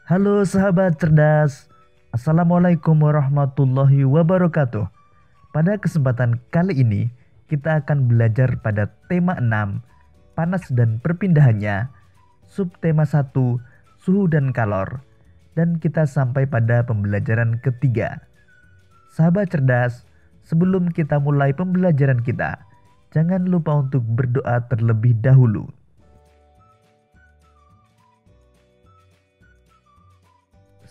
Halo sahabat cerdas, Assalamualaikum warahmatullahi wabarakatuh. Pada kesempatan kali ini, kita akan belajar pada tema 6, panas dan perpindahannya, subtema 1, suhu dan kalor, dan kita sampai pada pembelajaran ketiga. Sahabat cerdas, sebelum kita mulai pembelajaran kita, jangan lupa untuk berdoa terlebih dahulu.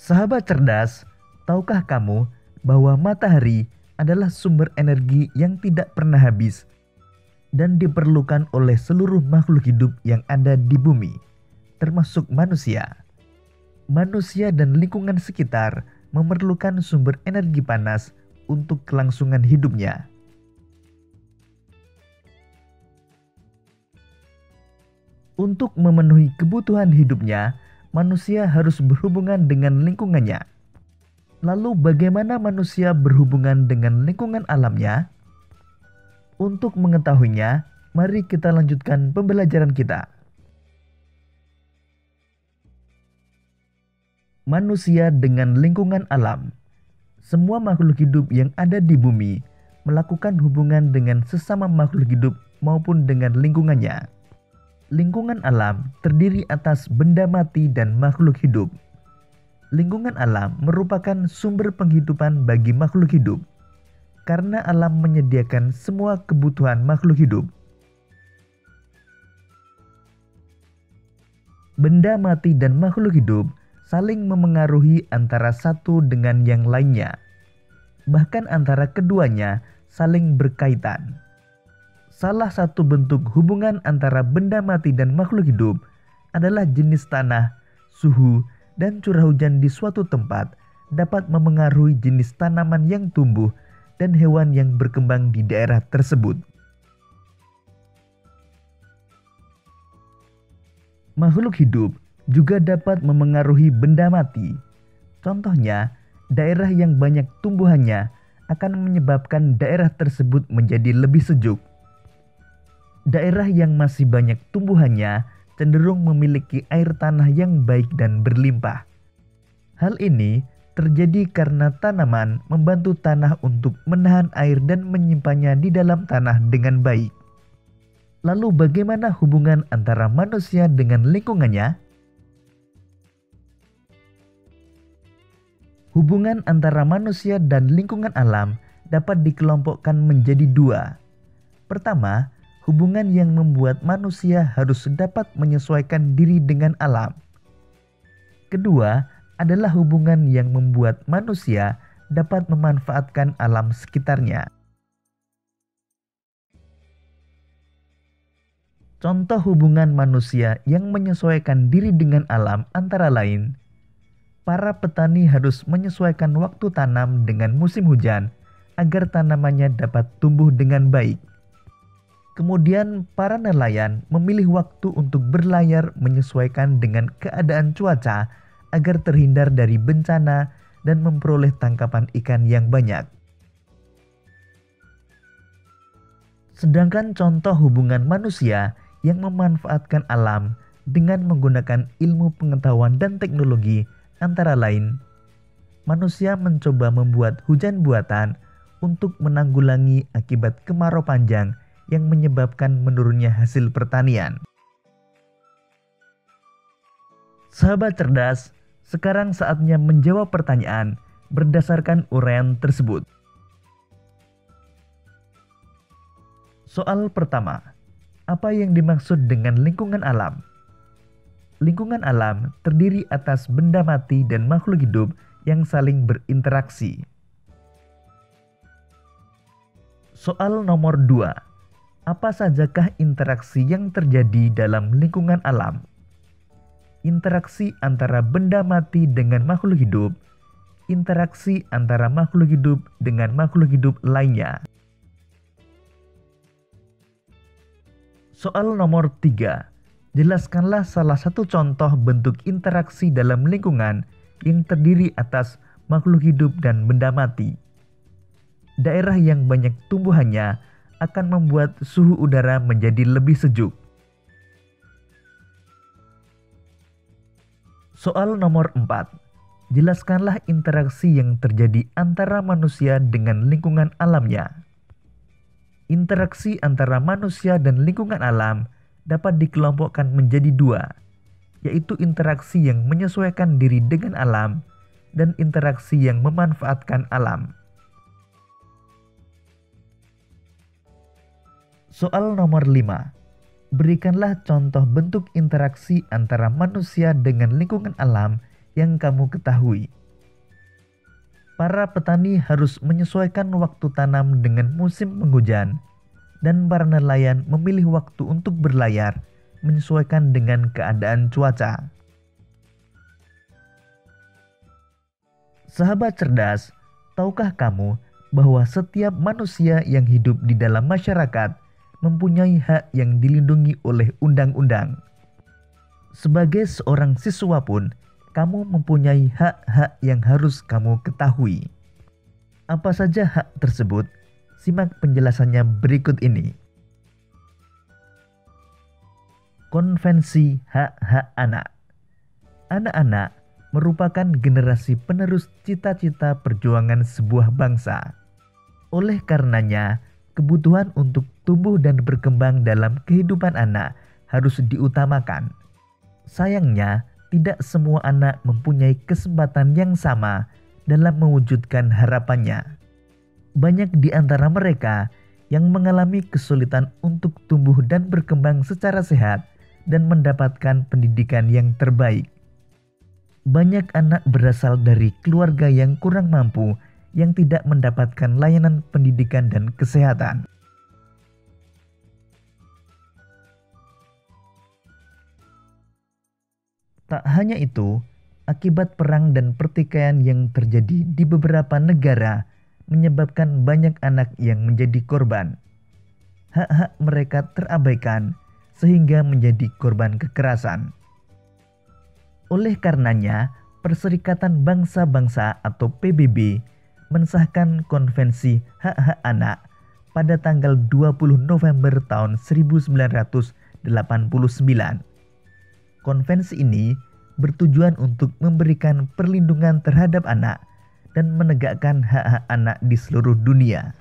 Sahabat cerdas, tahukah kamu bahwa matahari adalah sumber energi yang tidak pernah habis dan diperlukan oleh seluruh makhluk hidup yang ada di bumi, termasuk manusia. Manusia dan lingkungan sekitar memerlukan sumber energi panas untuk kelangsungan hidupnya. Untuk memenuhi kebutuhan hidupnya, manusia harus berhubungan dengan lingkungannya. Lalu bagaimana manusia berhubungan dengan lingkungan alamnya? Untuk mengetahuinya, mari kita lanjutkan pembelajaran kita. Manusia dengan lingkungan alam. Semua makhluk hidup yang ada di bumi melakukan hubungan dengan sesama makhluk hidup maupun dengan lingkungannya. Lingkungan alam terdiri atas benda mati dan makhluk hidup. Lingkungan alam merupakan sumber penghidupan bagi makhluk hidup, karena alam menyediakan semua kebutuhan makhluk hidup. Benda mati dan makhluk hidup saling memengaruhi antara satu dengan yang lainnya, bahkan antara keduanya saling berkaitan. Salah satu bentuk hubungan antara benda mati dan makhluk hidup adalah jenis tanah, suhu, dan curah hujan di suatu tempat dapat memengaruhi jenis tanaman yang tumbuh dan hewan yang berkembang di daerah tersebut. Makhluk hidup juga dapat memengaruhi benda mati. Contohnya, daerah yang banyak tumbuhannya akan menyebabkan daerah tersebut menjadi lebih sejuk. Daerah yang masih banyak tumbuhannya cenderung memiliki air tanah yang baik dan berlimpah. Hal ini terjadi karena tanaman membantu tanah untuk menahan air dan menyimpannya di dalam tanah dengan baik. Lalu bagaimana hubungan antara manusia dengan lingkungannya? Hubungan antara manusia dan lingkungan alam dapat dikelompokkan menjadi dua. Pertama, hubungan yang membuat manusia harus dapat menyesuaikan diri dengan alam. Kedua, adalah hubungan yang membuat manusia dapat memanfaatkan alam sekitarnya. Contoh hubungan manusia yang menyesuaikan diri dengan alam antara lain, para petani harus menyesuaikan waktu tanam dengan musim hujan agar tanamannya dapat tumbuh dengan baik. Kemudian para nelayan memilih waktu untuk berlayar menyesuaikan dengan keadaan cuaca agar terhindar dari bencana dan memperoleh tangkapan ikan yang banyak. Sedangkan contoh hubungan manusia yang memanfaatkan alam dengan menggunakan ilmu pengetahuan dan teknologi antara lain, manusia mencoba membuat hujan buatan untuk menanggulangi akibat kemarau panjang yang menyebabkan menurunnya hasil pertanian. Sahabat cerdas, sekarang saatnya menjawab pertanyaan berdasarkan uraian tersebut. Soal pertama, apa yang dimaksud dengan lingkungan alam? Lingkungan alam terdiri atas benda mati dan makhluk hidup yang saling berinteraksi. Soal nomor 2, apa sajakah interaksi yang terjadi dalam lingkungan alam? Interaksi antara benda mati dengan makhluk hidup, interaksi antara makhluk hidup dengan makhluk hidup lainnya. Soal nomor 3, jelaskanlah salah satu contoh bentuk interaksi dalam lingkungan yang terdiri atas makhluk hidup dan benda mati. Daerah yang banyak tumbuhannya akan membuat suhu udara menjadi lebih sejuk. Soal nomor 4. Jelaskanlah interaksi yang terjadi antara manusia dengan lingkungan alamnya. Interaksi antara manusia dan lingkungan alam dapat dikelompokkan menjadi dua, yaitu interaksi yang menyesuaikan diri dengan alam dan interaksi yang memanfaatkan alam. Soal nomor 5. Berikanlah contoh bentuk interaksi antara manusia dengan lingkungan alam yang kamu ketahui. Para petani harus menyesuaikan waktu tanam dengan musim penghujan, dan para nelayan memilih waktu untuk berlayar menyesuaikan dengan keadaan cuaca. Sahabat cerdas, tahukah kamu bahwa setiap manusia yang hidup di dalam masyarakat mempunyai hak yang dilindungi oleh undang-undang? Sebagai seorang siswa pun, kamu mempunyai hak-hak yang harus kamu ketahui. Apa saja hak tersebut? Simak penjelasannya berikut ini. Konvensi Hak-Hak Anak. Anak-anak merupakan generasi penerus cita-cita perjuangan sebuah bangsa. Oleh karenanya, kebutuhan untuk tumbuh dan berkembang dalam kehidupan anak harus diutamakan. Sayangnya, tidak semua anak mempunyai kesempatan yang sama dalam mewujudkan harapannya. Banyak di antara mereka yang mengalami kesulitan untuk tumbuh dan berkembang secara sehat dan mendapatkan pendidikan yang terbaik. Banyak anak berasal dari keluarga yang kurang mampu yang tidak mendapatkan layanan pendidikan dan kesehatan. Tak hanya itu, akibat perang dan pertikaian yang terjadi di beberapa negara menyebabkan banyak anak yang menjadi korban. Hak-hak mereka terabaikan sehingga menjadi korban kekerasan. Oleh karenanya, Perserikatan Bangsa-Bangsa atau PBB mensahkan Konvensi Hak-Hak Anak pada tanggal 20 November tahun 1989. Konvensi ini bertujuan untuk memberikan perlindungan terhadap anak dan menegakkan hak-hak anak di seluruh dunia.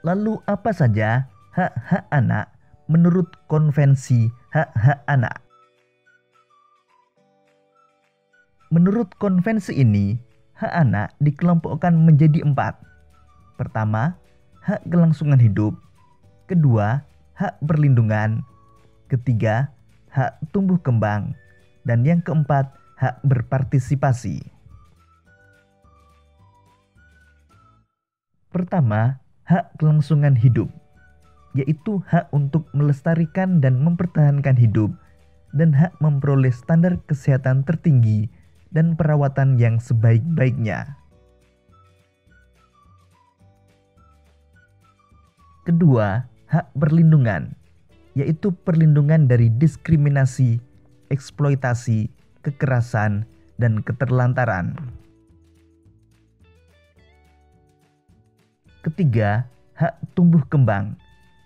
Lalu apa saja hak-hak anak menurut Konvensi Hak-Hak Anak? Menurut konvensi ini, hak anak dikelompokkan menjadi 4. Pertama, hak kelangsungan hidup. Kedua, hak perlindungan. Ketiga, hak tumbuh kembang. Dan yang keempat, hak berpartisipasi. Pertama, hak kelangsungan hidup, yaitu hak untuk melestarikan dan mempertahankan hidup, dan hak memperoleh standar kesehatan tertinggi dan perawatan yang sebaik-baiknya. Kedua, hak perlindungan, yaitu perlindungan dari diskriminasi, eksploitasi, kekerasan, dan keterlantaran. Ketiga, hak tumbuh kembang,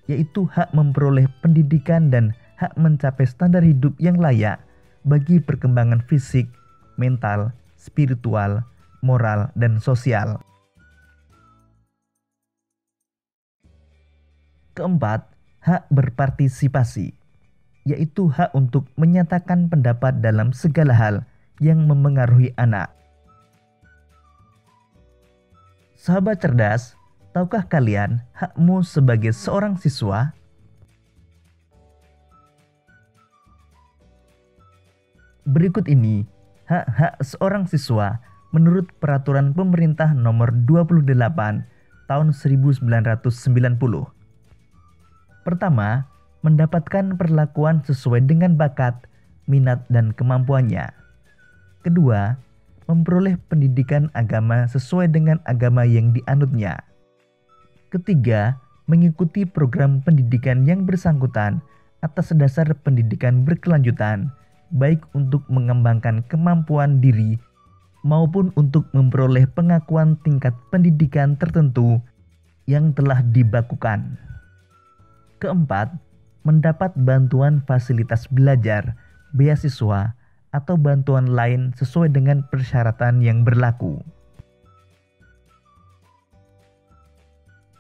yaitu hak memperoleh pendidikan dan hak mencapai standar hidup yang layak bagi perkembangan fisik, mental, spiritual, moral, dan sosial. Keempat, hak berpartisipasi, yaitu hak untuk menyatakan pendapat dalam segala hal yang memengaruhi anak. Sahabat cerdas, tahukah kalian hakmu sebagai seorang siswa? Berikut ini hak-hak seorang siswa menurut Peraturan Pemerintah Nomor 28 Tahun 1990. Pertama, mendapatkan perlakuan sesuai dengan bakat, minat, dan kemampuannya. Kedua, memperoleh pendidikan agama sesuai dengan agama yang dianutnya. Ketiga, mengikuti program pendidikan yang bersangkutan atas dasar pendidikan berkelanjutan, baik untuk mengembangkan kemampuan diri maupun untuk memperoleh pengakuan tingkat pendidikan tertentu yang telah dibakukan. Keempat, mendapat bantuan fasilitas belajar, beasiswa, atau bantuan lain sesuai dengan persyaratan yang berlaku.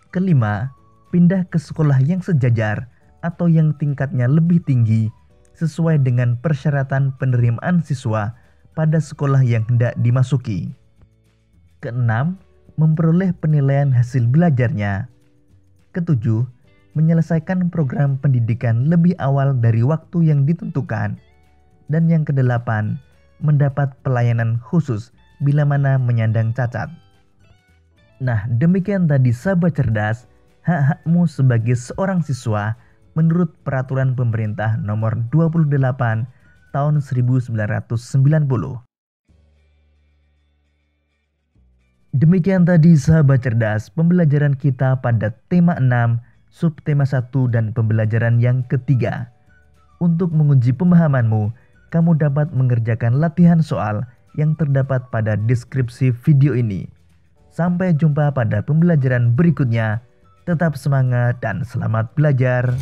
Kelima, pindah ke sekolah yang sejajar atau yang tingkatnya lebih tinggi sesuai dengan persyaratan penerimaan siswa pada sekolah yang hendak dimasuki. Keenam, memperoleh penilaian hasil belajarnya. Ketujuh, menyelesaikan program pendidikan lebih awal dari waktu yang ditentukan. Dan yang kedelapan, mendapat pelayanan khusus bila mana menyandang cacat. Nah, demikian tadi sahabat cerdas, hak-hakmu sebagai seorang siswa menurut peraturan pemerintah nomor 28 tahun 1990. Demikian tadi sahabat cerdas pembelajaran kita pada tema 6, subtema 1 dan pembelajaran yang ketiga. Untuk menguji pemahamanmu, kamu dapat mengerjakan latihan soal yang terdapat pada deskripsi video ini. Sampai jumpa pada pembelajaran berikutnya. Tetap semangat dan selamat belajar.